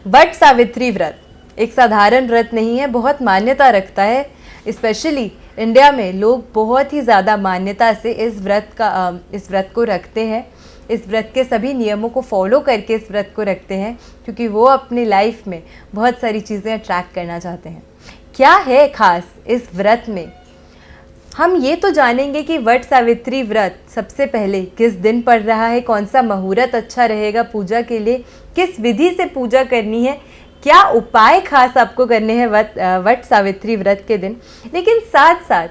वट सावित्री व्रत एक साधारण व्रत नहीं है, बहुत मान्यता रखता है। स्पेशली इंडिया में लोग बहुत ही ज़्यादा मान्यता से इस व्रत को रखते हैं। इस व्रत के सभी नियमों को फॉलो करके इस व्रत को रखते हैं, क्योंकि वो अपनी लाइफ में बहुत सारी चीज़ें अट्रैक्ट करना चाहते हैं। क्या है खास इस व्रत में, हम ये तो जानेंगे कि वट सावित्री व्रत सबसे पहले किस दिन पड़ रहा है, कौन सा मुहूर्त अच्छा रहेगा पूजा के लिए, किस विधि से पूजा करनी है, क्या उपाय खास आपको करने हैं वट सावित्री व्रत के दिन। लेकिन साथ साथ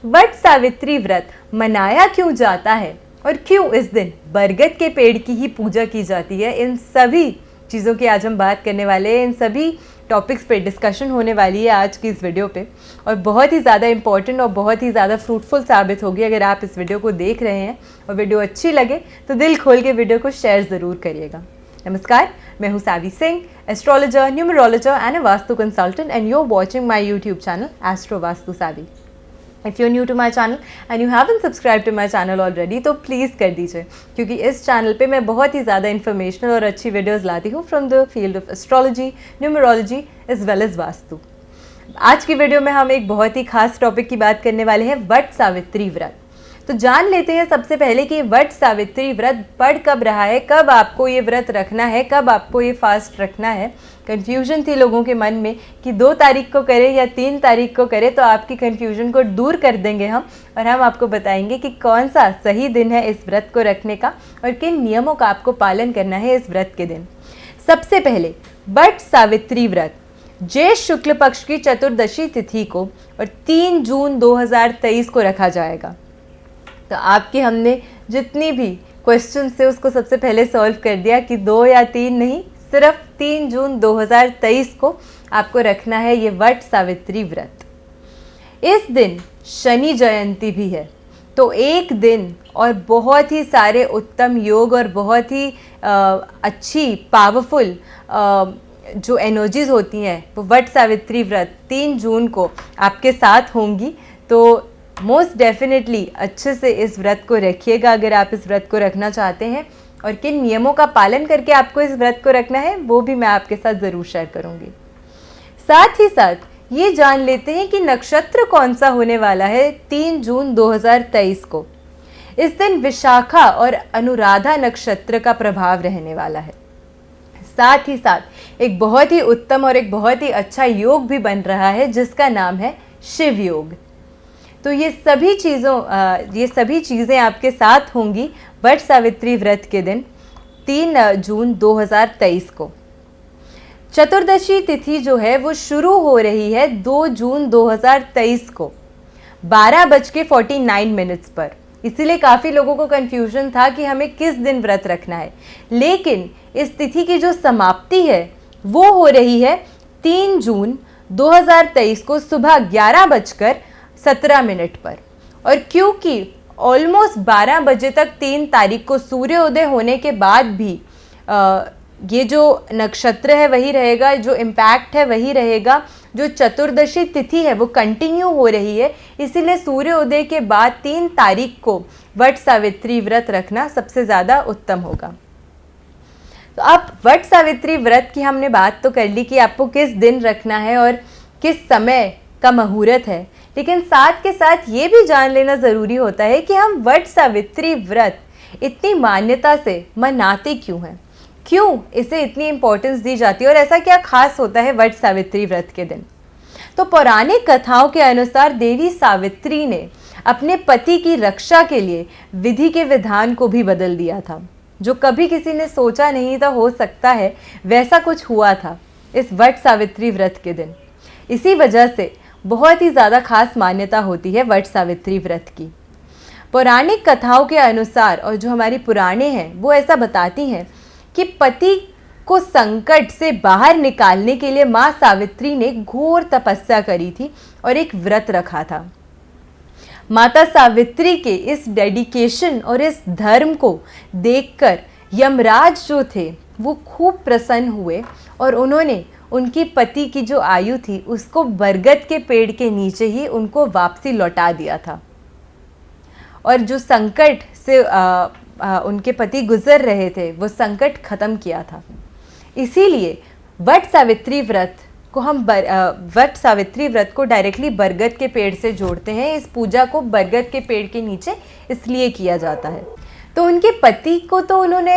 वट सावित्री व्रत मनाया क्यों जाता है और क्यों इस दिन बरगद के पेड़ की ही पूजा की जाती है, इन सभी चीज़ों की आज हम बात करने वाले हैं। इन सभी टॉपिक्स पे डिस्कशन होने वाली है आज की इस वीडियो पे, और बहुत ही ज़्यादा इंपॉर्टेंट और बहुत ही ज़्यादा फ्रूटफुल साबित होगी अगर आप इस वीडियो को देख रहे हैं और वीडियो अच्छी लगे तो दिल खोल के वीडियो को शेयर ज़रूर करिएगा। नमस्कार, मैं हूँ Saavi Singh, astrologer, numerologer and a vastu consultant, and you are watching my YouTube channel Astro Vastu Saavi. If you are new to my channel and you haven't subscribe to my channel already, तो प्लीज़ कर दीजिए, क्योंकि इस चैनल पे मैं बहुत ही ज़्यादा इन्फॉर्मेशनल और अच्छी वीडियोस लाती हूँ from the field of astrology, numerology as well as Vastu. आज की वीडियो में हम एक बहुत ही खास टॉपिक की बात करने वाले हैं, वट सावित्री व्रत। तो जान लेते हैं सबसे पहले कि वट सावित्री व्रत पड़ कब रहा है, कब आपको ये व्रत रखना है, कब आपको ये फास्ट रखना है। कन्फ्यूजन थी लोगों के मन में कि 2 तारीख को करें या 3 तारीख को करें, तो आपकी कन्फ्यूजन को दूर कर देंगे हम, और हम आपको बताएंगे कि कौन सा सही दिन है इस व्रत को रखने का और किन नियमों का आपको पालन करना है इस व्रत के दिन। सबसे पहले वट सावित्री व्रत ज्येष्ठ शुक्ल पक्ष की चतुर्दशी तिथि को और 3 जून 2023 को रखा जाएगा। तो आपकी हमने जितनी भी क्वेश्चन थे उसको सबसे पहले सॉल्व कर दिया कि 2 या 3 नहीं, सिर्फ 3 जून 2023 को आपको रखना है ये वट सावित्री व्रत। इस दिन शनि जयंती भी है, तो एक दिन और बहुत ही सारे उत्तम योग और बहुत ही अच्छी पावरफुल जो एनर्जीज होती हैं वो वट सावित्री व्रत 3 जून को आपके साथ होंगी। तो मोस्ट डेफिनेटली अच्छे से इस व्रत को रखिएगा अगर आप इस व्रत को रखना चाहते हैं, और किन नियमों का पालन करके आपको इस व्रत को रखना है वो भी मैं आपके साथ ज़रूर शेयर करूंगी। साथ ही साथ ये जान लेते हैं कि नक्षत्र कौन सा होने वाला है 3 जून 2023 को। इस दिन विशाखा और अनुराधा नक्षत्र का प्रभाव रहने वाला है। साथ ही साथ एक बहुत ही उत्तम और एक बहुत ही अच्छा योग भी बन रहा है जिसका नाम है शिव योग। तो ये सभी चीज़ें आपके साथ होंगी वट सावित्री व्रत के दिन 3 जून 2023 को। चतुर्दशी तिथि जो है वो शुरू हो रही है 2 जून 2023 को 12:49 पर। इसीलिए काफ़ी लोगों को कन्फ्यूजन था कि हमें किस दिन व्रत रखना है, लेकिन इस तिथि की जो समाप्ति है वो हो रही है 3 जून 2023 को सुबह 11:17 पर। और क्योंकि ऑलमोस्ट 12 बजे तक 3 तारीख को सूर्योदय होने के बाद भी ये जो नक्षत्र है वही रहेगा, जो इम्पैक्ट है वही रहेगा, जो चतुर्दशी तिथि है वो कंटिन्यू हो रही है, इसीलिए सूर्योदय के बाद 3 तारीख को वट सावित्री व्रत रखना सबसे ज़्यादा उत्तम होगा। तो अब वट सावित्री व्रत की हमने बात तो कर ली कि आपको किस दिन रखना है और किस समय का मुहूर्त है, लेकिन साथ के साथ ये भी जान लेना ज़रूरी होता है कि हम वट सावित्री व्रत इतनी मान्यता से मनाते क्यों हैं, क्यों इसे इतनी इम्पोर्टेंस दी जाती है और ऐसा क्या खास होता है वट सावित्री व्रत के दिन। तो पौराणिक कथाओं के अनुसार देवी सावित्री ने अपने पति की रक्षा के लिए विधि के विधान को भी बदल दिया था, जो कभी किसी ने सोचा नहीं था हो सकता है वैसा कुछ हुआ था इस वट सावित्री व्रत के दिन। इसी वजह से बहुत ही ज़्यादा खास मान्यता होती है वट सावित्री व्रत की। पौराणिक कथाओं के अनुसार और जो हमारी पुराणे हैं वो ऐसा बताती हैं कि पति को संकट से बाहर निकालने के लिए माँ सावित्री ने घोर तपस्या करी थी और एक व्रत रखा था। माता सावित्री के इस डेडिकेशन और इस धर्म को देखकर यमराज जो थे वो खूब प्रसन्न हुए और उन्होंने उनकी पति की जो आयु थी उसको बरगद के पेड़ के नीचे ही उनको वापसी लौटा दिया था, और जो संकट से उनके पति गुजर रहे थे वो संकट खत्म किया था। इसीलिए वट सावित्री व्रत को हम वट सावित्री व्रत को डायरेक्टली बरगद के पेड़ से जोड़ते हैं। इस पूजा को बरगद के पेड़ के नीचे इसलिए किया जाता है। तो उनके पति को तो उन्होंने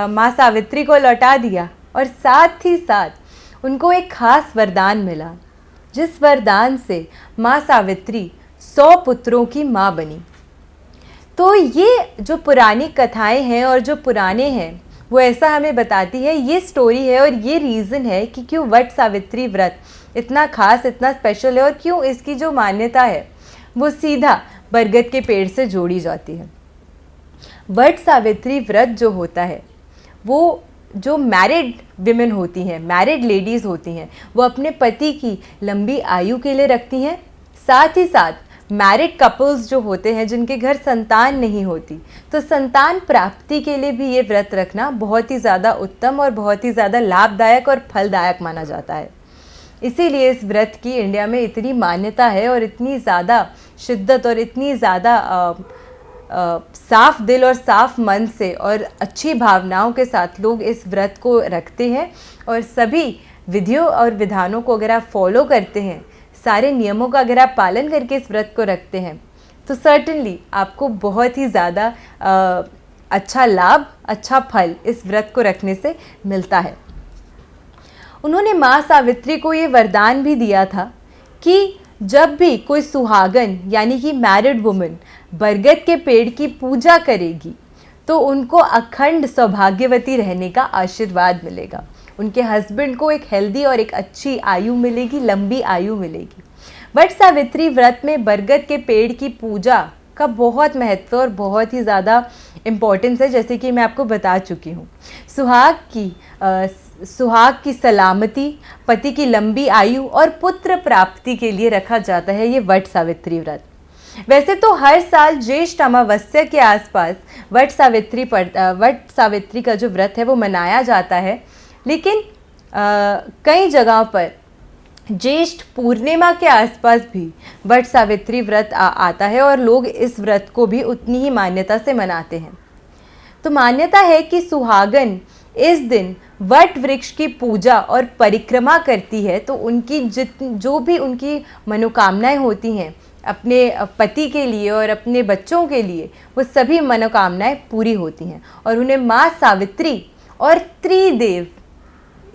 माँ सावित्री को लौटा दिया और साथ ही साथ उनको एक खास वरदान मिला, जिस वरदान से माँ सावित्री 100 पुत्रों की माँ बनी। तो ये जो पुरानी कथाएं हैं और जो पुराने हैं वो ऐसा हमें बताती है, ये स्टोरी है और ये रीज़न है कि क्यों वट सावित्री व्रत इतना खास, इतना स्पेशल है और क्यों इसकी जो मान्यता है वो सीधा बरगद के पेड़ से जोड़ी जाती है। वट सावित्री व्रत जो होता है वो जो मैरिड विमेन होती हैं, मैरिड लेडीज़ होती हैं, वो अपने पति की लंबी आयु के लिए रखती हैं। साथ ही साथ मैरिड कपल्स जो होते हैं जिनके घर संतान नहीं होती, तो संतान प्राप्ति के लिए भी ये व्रत रखना बहुत ही ज़्यादा उत्तम और बहुत ही ज़्यादा लाभदायक और फलदायक माना जाता है। इसीलिए इस व्रत की इंडिया में इतनी मान्यता है और इतनी ज़्यादा शिद्दत और इतनी ज़्यादा साफ दिल और साफ मन से और अच्छी भावनाओं के साथ लोग इस व्रत को रखते हैं। और सभी विधियों और विधानों को अगर आप फॉलो करते हैं, सारे नियमों का अगर आप पालन करके इस व्रत को रखते हैं, तो सर्टेनली आपको बहुत ही ज़्यादा अच्छा लाभ, अच्छा फल इस व्रत को रखने से मिलता है। उन्होंने माँ सावित्री को ये वरदान भी दिया था कि जब भी कोई सुहागन यानी कि मैरिड वुमन बरगद के पेड़ की पूजा करेगी तो उनको अखंड सौभाग्यवती रहने का आशीर्वाद मिलेगा। उनके हस्बैंड को एक हेल्दी और एक अच्छी आयु मिलेगी, लंबी आयु मिलेगी। वट सावित्री व्रत में बरगद के पेड़ की पूजा का बहुत महत्व और बहुत ही ज़्यादा इम्पोर्टेंस है, जैसे कि मैं आपको बता चुकी हूँ। सुहाग की सलामती, पति की लंबी आयु और पुत्र प्राप्ति के लिए रखा जाता है ये वट सावित्री व्रत। वैसे तो हर साल ज्येष्ठ अमावस्या के आसपास वट सावित्री का जो व्रत है वो मनाया जाता है, लेकिन कई जगहों पर ज्येष्ठ पूर्णिमा के आसपास भी वट सावित्री व्रत आता है और लोग इस व्रत को भी उतनी ही मान्यता से मनाते हैं। तो मान्यता है कि सुहागन इस दिन वट वृक्ष की पूजा और परिक्रमा करती है तो उनकी जो भी उनकी मनोकामनाएं होती हैं अपने पति के लिए और अपने बच्चों के लिए, वो सभी मनोकामनाएं पूरी होती हैं और उन्हें माँ सावित्री और त्रिदेव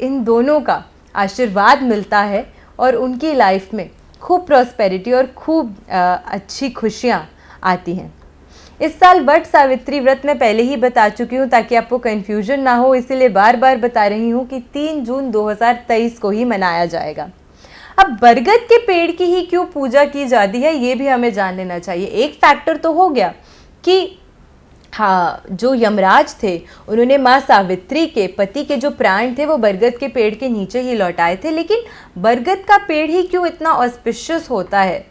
इन दोनों का आशीर्वाद मिलता है और उनकी लाइफ में खूब प्रॉस्पेरिटी और खूब अच्छी खुशियाँ आती हैं। इस साल वट सावित्री व्रत मैं पहले ही बता चुकी हूँ ताकि आपको कन्फ्यूजन ना हो, इसीलिए बार बार बता रही हूँ कि 3 जून 2023 को ही मनाया जाएगा। अब बरगद के पेड़ की ही क्यों पूजा की जाती है ये भी हमें जान लेना चाहिए। एक फैक्टर तो हो गया कि हाँ, जो यमराज थे उन्होंने माँ सावित्री के पति के जो प्राण थे वो बरगद के पेड़ के नीचे ही लौटाए थे, लेकिन बरगद का पेड़ ही क्यों इतना ऑस्पिशियस होता है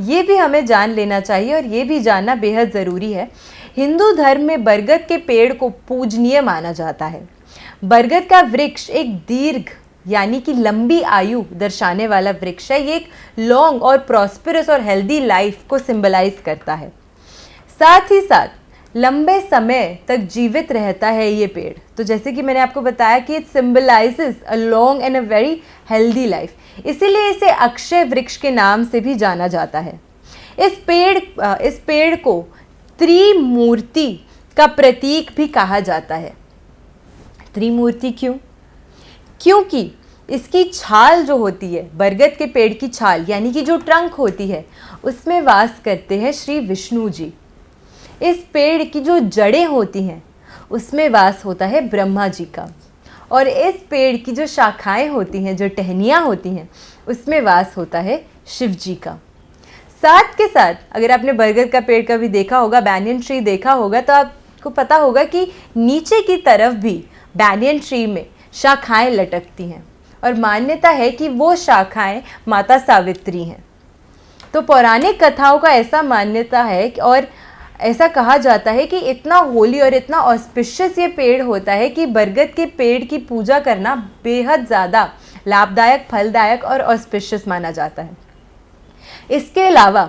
ये भी हमें जान लेना चाहिए और ये भी जानना बेहद ज़रूरी है। हिंदू धर्म में बरगद के पेड़ को पूजनीय माना जाता है। बरगद का वृक्ष एक दीर्घ यानी कि लंबी आयु दर्शाने वाला वृक्ष है। ये एक लॉन्ग और प्रॉस्पेरस और हेल्दी लाइफ को सिंबलाइज करता है। साथ ही साथ लंबे समय तक जीवित रहता है ये पेड़। तो जैसे कि मैंने आपको बताया कि it symbolizes a long and a very healthy life, इसीलिए इसे अक्षय वृक्ष के नाम से भी जाना जाता है। इस पेड़ को त्रिमूर्ति का प्रतीक भी कहा जाता है। त्रिमूर्ति क्यों? क्योंकि इसकी छाल जो होती है, बरगद के पेड़ की छाल यानी कि जो ट्रंक होती है, उसमें वास करते हैं श्री विष्णु जी। इस पेड़ की जो जड़ें होती हैं उसमें वास होता है ब्रह्मा जी का, और इस पेड़ की जो शाखाएं होती हैं, जो टहनियाँ होती हैं, उसमें वास होता है शिव जी का। साथ के साथ अगर आपने बरगद का पेड़ कभी देखा होगा, बैनियन ट्री देखा होगा, तो आपको पता होगा कि नीचे की तरफ भी बैनियन ट्री में शाखाएं लटकती हैं और मान्यता है कि वो शाखाएं माता सावित्री हैं। तो पौराणिक कथाओं का ऐसा मान्यता है और ऐसा कहा जाता है कि इतना होली और इतना ऑस्पिशियस ये पेड़ होता है कि बरगद के पेड़ की पूजा करना बेहद ज़्यादा लाभदायक, फलदायक और ऑस्पिशियस माना जाता है। इसके अलावा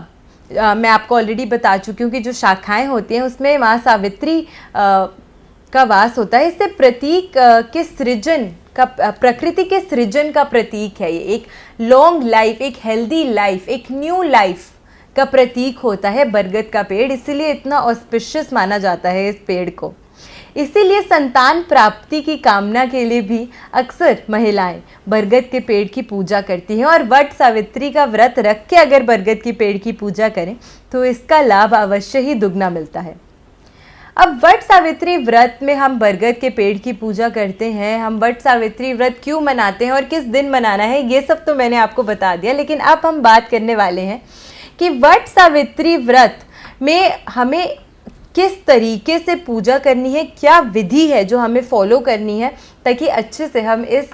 मैं आपको ऑलरेडी बता चुकी हूँ कि जो शाखाएं होती हैं उसमें माँ सावित्री का वास होता है। इससे प्रतीक के सृजन का, प्रकृति के सृजन का प्रतीक है। ये एक लॉन्ग लाइफ, एक हेल्दी लाइफ, एक न्यू लाइफ का प्रतीक होता है बरगद का पेड़, इसीलिए इतना ऑस्पिशियस माना जाता है इस पेड़ को। इसीलिए संतान प्राप्ति की कामना के लिए भी अक्सर महिलाएं बरगद के पेड़ की पूजा करती हैं, और वट सावित्री का व्रत रख के अगर बरगद के पेड़ की पूजा करें तो इसका लाभ अवश्य ही दुगना मिलता है। अब वट सावित्री व्रत में हम बरगद के पेड़ की पूजा करते हैं, हम वट सावित्री व्रत क्यों मनाते हैं और किस दिन मनाना है, ये सब तो मैंने आपको बता दिया। लेकिन अब हम बात करने वाले हैं कि वट सावित्री व्रत में हमें किस तरीके से पूजा करनी है, क्या विधि है जो हमें फॉलो करनी है ताकि अच्छे से हम इस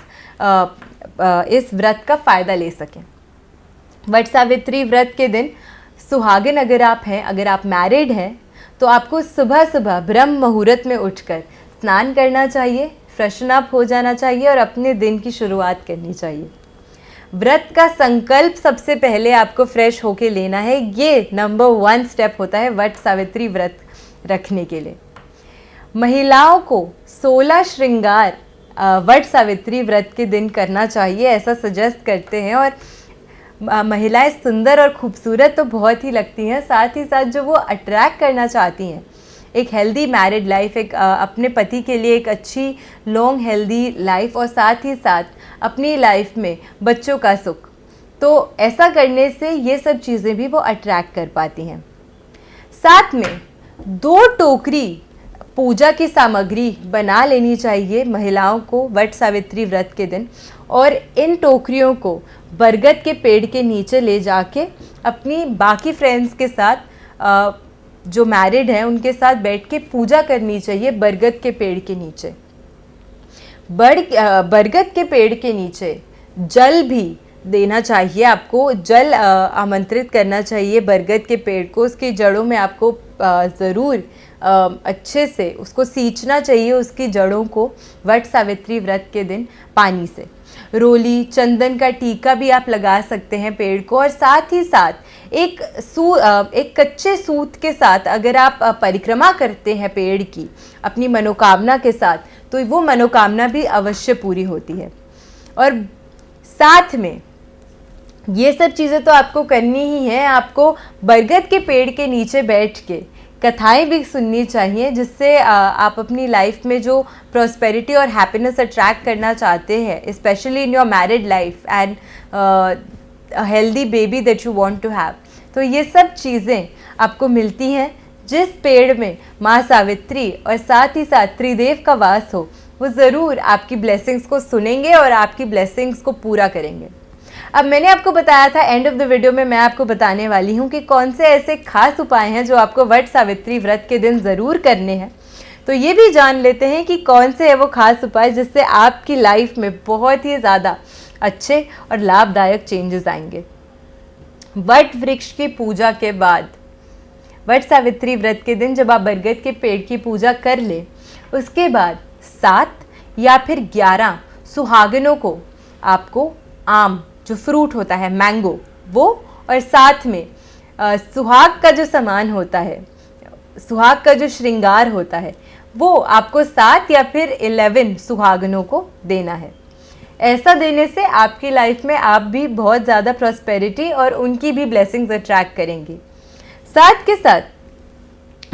व्रत का फ़ायदा ले सकें। वट सावित्री व्रत के दिन सुहागिन अगर आप हैं, अगर आप मैरिड हैं, तो आपको सुबह सुबह ब्रह्म मुहूर्त में उठकर स्नान करना चाहिए, फ्रेशन अप हो जाना चाहिए और अपने दिन की शुरुआत करनी चाहिए। व्रत का संकल्प सबसे पहले आपको फ्रेश होके लेना है, ये नंबर 1 स्टेप होता है वट सावित्री व्रत रखने के लिए। महिलाओं को 16 श्रृंगार वट सावित्री व्रत के दिन करना चाहिए, ऐसा सजेस्ट करते हैं। और महिलाएं सुंदर और खूबसूरत तो बहुत ही लगती हैं, साथ ही साथ जो वो अट्रैक्ट करना चाहती हैं एक हेल्दी मैरिड लाइफ, एक अपने पति के लिए एक अच्छी लॉन्ग हेल्दी लाइफ, और साथ ही साथ अपनी लाइफ में बच्चों का सुख, तो ऐसा करने से ये सब चीज़ें भी वो अट्रैक्ट कर पाती हैं। साथ में 2 टोकरी पूजा की सामग्री बना लेनी चाहिए महिलाओं को वट सावित्री व्रत के दिन, और इन टोकरियों को बरगद के पेड़ के नीचे ले जाके अपनी बाकी फ्रेंड्स के साथ जो मैरिड हैं उनके साथ बैठ के पूजा करनी चाहिए बरगद के पेड़ के नीचे। बरगद के पेड़ के नीचे जल भी देना चाहिए, आपको जल आमंत्रित करना चाहिए बरगद के पेड़ को। उसकी जड़ों में आपको ज़रूर अच्छे से उसको सींचना चाहिए, उसकी जड़ों को वट सावित्री व्रत के दिन पानी से। रोली, चंदन का टीका भी आप लगा सकते हैं पेड़ को, और साथ ही साथ एक कच्चे सूत के साथ अगर आप परिक्रमा करते हैं पेड़ की अपनी मनोकामना के साथ, तो वो मनोकामना भी अवश्य पूरी होती है। और साथ में ये सब चीज़ें तो आपको करनी ही है, आपको बरगद के पेड़ के नीचे बैठ के कथाएं भी सुननी चाहिए, जिससे आप अपनी लाइफ में जो प्रॉस्पेरिटी और हैप्पीनेस अट्रैक्ट करना चाहते हैं, specially in your married life and healthy baby that you want to have, तो ये सब चीज़ें आपको मिलती हैं जिस पेड़ में माँ सावित्री और साथ ही साथ त्रिदेव का वास हो। वो ज़रूर आपकी ब्लेसिंग्स को सुनेंगे और आपकी ब्लेसिंग्स को पूरा करेंगे। अब मैंने आपको बताया था एंड ऑफ द वीडियो में मैं आपको बताने वाली हूँ कि कौन से ऐसे खास उपाय हैं जो आपको वट सावित्री व्रत के दिन ज़रूर करने हैं। तो ये भी जान लेते हैं कि कौन से है वो खास उपाय जिससे आपकी लाइफ में बहुत ही ज़्यादा अच्छे और लाभदायक चेंजेस आएंगे। वट वृक्ष की पूजा के बाद, वट सावित्री व्रत के दिन जब आप बरगद के पेड़ की पूजा कर ले, उसके बाद 7 या फिर 11 सुहागिनों को आपको आम जो फ्रूट होता है, मैंगो, वो, और साथ में सुहाग का जो सामान होता है, सुहाग का जो श्रृंगार होता है, वो आपको 7 या फिर 11 सुहागनों को देना है। ऐसा देने से आपकी लाइफ में आप भी बहुत ज़्यादा प्रॉस्पेरिटी और उनकी भी ब्लेसिंग्स अट्रैक्ट करेंगी। साथ के साथ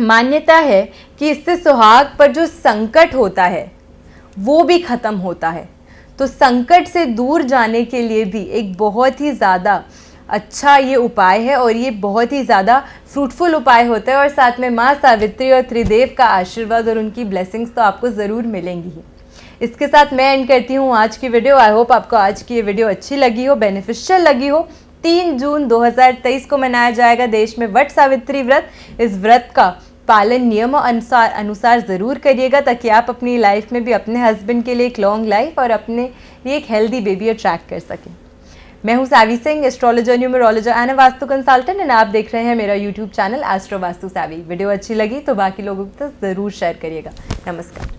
मान्यता है कि इससे सुहाग पर जो संकट होता है वो भी ख़त्म होता है। तो संकट से दूर जाने के लिए भी एक बहुत ही ज़्यादा अच्छा ये उपाय है, और ये बहुत ही ज़्यादा फ्रूटफुल उपाय होता है, और साथ में माँ सावित्री और त्रिदेव का आशीर्वाद और उनकी ब्लेसिंग्स तो आपको ज़रूर मिलेंगी ही। इसके साथ मैं एंड करती हूँ आज की वीडियो। आई होप आपको आज की ये वीडियो अच्छी लगी हो, बेनिफिशियल लगी हो। 3 जून 2023 को मनाया जाएगा देश में वट सावित्री व्रत। इस व्रत का पालन नियमों अनुसार ज़रूर करिएगा ताकि आप अपनी लाइफ में भी अपने हस्बैंड के लिए एक लॉन्ग लाइफ और अपने लिए एक हेल्दी बेबी अट्रैक्ट कर सकें। मैं हूँ Saavi Singh, astrologer, numerologer and vastu consultant, and आप देख रहे हैं मेरा YouTube channel Astro Vastu Saavi. Video अच्छी लगी तो बाकी लोगों तक ज़रूर शेयर करिएगा। नमस्कार।